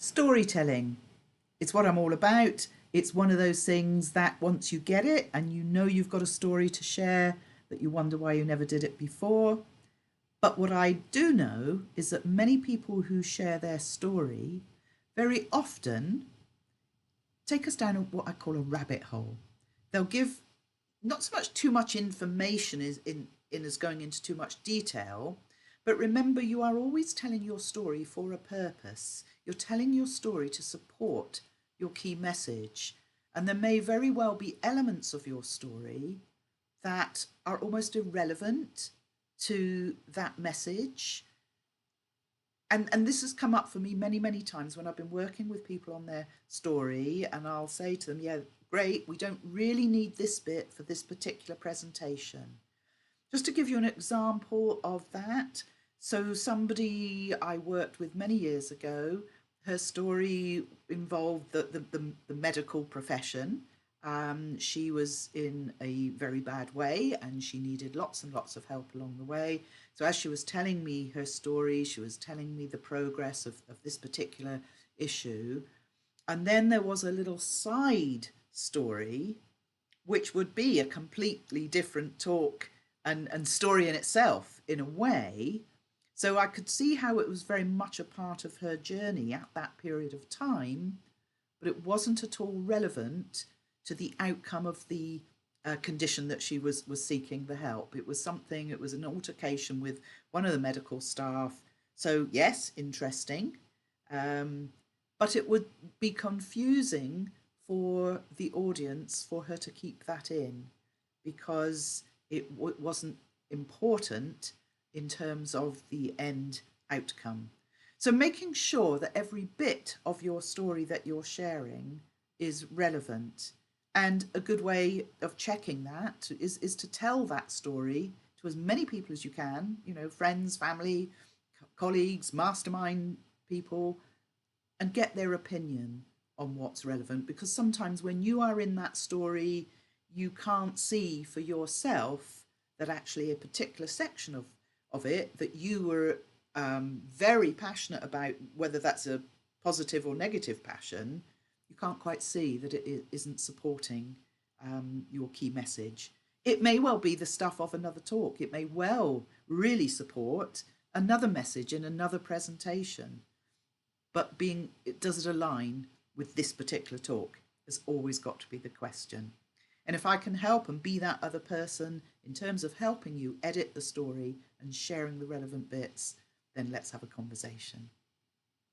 Storytelling. It's what I'm all about. It's one of those things that once you get it and you know you've got a story to share, that you wonder why you never did it before. But what I do know is that many people who share their story very often take us down what I call a rabbit hole. They'll give not so much too much information in as going into too much detail, but remember, you are always telling your story for a purpose. You're telling your story to support your key message. And there may very well be elements of your story that are almost irrelevant to that message. And this has come up for me many, many times when I've been working with people on their story, and I'll say to them, yeah, great, we don't really need this bit for this particular presentation. Just to give you an example of that, so somebody I worked with many years ago, her story involved the medical profession. She was in a very bad way and she needed lots and lots of help along the way. So as she was telling me her story, she was telling me the progress of this particular issue. And then there was a little side story, which would be a completely different talk and story in itself, in a way. So I could see how it was very much a part of her journey at that period of time, but it wasn't at all relevant to the outcome of the condition that she was seeking the help. It was something, it was an altercation with one of the medical staff. So yes, interesting, but it would be confusing for the audience for her to keep that in, because it wasn't important in terms of the end outcome. So making sure that every bit of your story that you're sharing is relevant. And a good way of checking that is to tell that story to as many people as you can, you know, friends, family, colleagues, mastermind people, and get their opinion on what's relevant. Because sometimes when you are in that story, you can't see for yourself that actually a particular section of it that you were very passionate about, whether that's a positive or negative passion, you can't quite see that it isn't supporting your key message. It may well be the stuff of another talk. It may well really support another message in another presentation, but does it align with this particular talk has always got to be the question. And if I can help and be that other person in terms of helping you edit the story and sharing the relevant bits, then let's have a conversation.